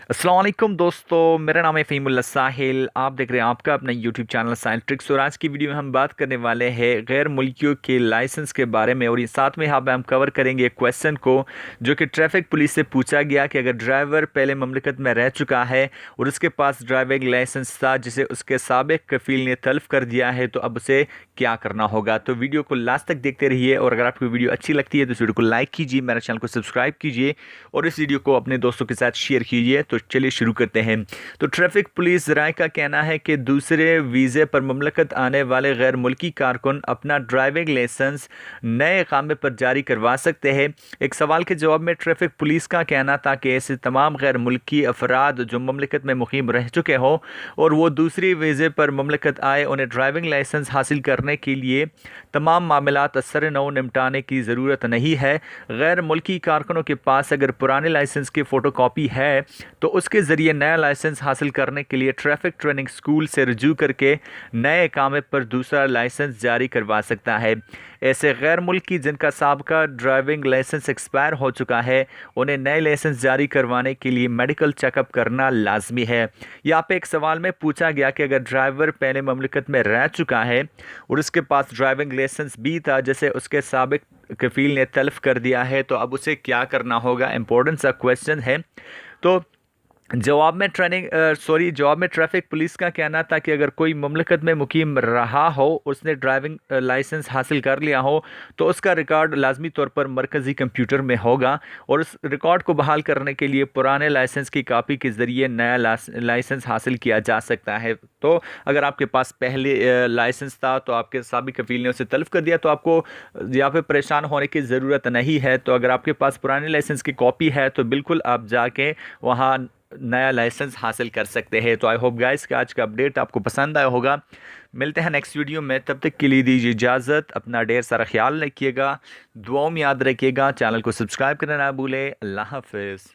अस्सलाम वालेकुम दोस्तों, मेरा नाम है फ़हीमुल्लाह साहिल। आप देख रहे हैं आपका अपना यूट्यूब चैनल साहिल ट्रिक्स। और आज की वीडियो में हम बात करने वाले हैं गैर मुल्कियों के लाइसेंस के बारे में। और ये साथ में यहाँ पे हम कवर करेंगे एक क्वेश्चन को जो कि ट्रैफिक पुलिस से पूछा गया कि अगर ड्राइवर पहले ममलिकत में रह चुका है और उसके पास ड्राइविंग लाइसेंस था जिसे उसके साबिक कफील ने तल्फ कर दिया है तो अब उसे क्या करना होगा। तो वीडियो को लास्ट तक देखते रहिए और अगर आपको वीडियो अच्छी लगती है तो इस वीडियो को लाइक कीजिए, मेरे चैनल को सब्सक्राइब कीजिए और इस वीडियो को अपने दोस्तों के साथ शेयर कीजिए। तो चलिए शुरू करते हैं। तो ट्रैफिक पुलिस राय का कहना है कि दूसरे वीज़े पर मुमलकत आने वाले गैर मुल्की कारकुन अपना ड्राइविंग लाइसेंस नए इकामे पर जारी करवा सकते हैं। एक सवाल के जवाब में ट्रैफिक पुलिस का कहना था कि ऐसे तमाम गैर मुल्की अफराद जो मुमलकत में मुकीम रह चुके हों और वो दूसरी वीज़े पर मुमलकत आए, उन्हें ड्राइविंग लाइसेंस हासिल करने के लिए तमाम मामलात असर नौ निपटाने की ज़रूरत नहीं है। गैर मुल्की कारकुनों के पास अगर पुराने लाइसेंस की फ़ोटोकॉपी है तो उसके ज़रिए नया लाइसेंस हासिल करने के लिए ट्रैफिक ट्रेनिंग स्कूल से रजू करके नए इकामे पर दूसरा लाइसेंस जारी करवा सकता है। ऐसे गैर मुल्की जिनका साबका ड्राइविंग लाइसेंस एक्सपायर हो चुका है, उन्हें नए लाइसेंस जारी करवाने के लिए मेडिकल चेकअप करना लाजमी है। यहाँ पे एक सवाल में पूछा गया कि अगर ड्राइवर पहले ममलिकत में रह चुका है और उसके पास ड्राइविंग लाइसेंस भी था जैसे उसके साबिक कफील ने तल्फ कर दिया है तो अब उसे क्या करना होगा। इम्पोर्टेंट सा क्वेश्चन है। तो जवाब में ट्रैफिक पुलिस का कहना था कि अगर कोई मुमलिकत में मुकीम रहा हो, उसने ड्राइविंग लाइसेंस हासिल कर लिया हो तो उसका रिकॉर्ड लाजमी तौर पर मरकज़ी कंप्यूटर में होगा और उस रिकॉर्ड को बहाल करने के लिए पुराने लाइसेंस की कापी के ज़रिए नया लाइसेंस हासिल किया जा सकता है। तो अगर आपके पास पहले लाइसेंस था तो आपके साबिक कफील ने उसे तल्फ कर दिया तो आपको यहाँ पे परेशान होने की ज़रूरत नहीं है। तो अगर आपके पास पुराने लाइसेंस की कॉपी है तो बिल्कुल आप जाके वहाँ नया लाइसेंस हासिल कर सकते हैं। तो आई होप गाइस कि आज का अपडेट आपको पसंद आया होगा। मिलते हैं नेक्स्ट वीडियो में, तब तक के लिए दीजिए इजाज़त। अपना ढेर सारा ख्याल रखिएगा, दुआओं में याद रखिएगा, चैनल को सब्सक्राइब करना ना भूलें। अल्लाह हाफिज़।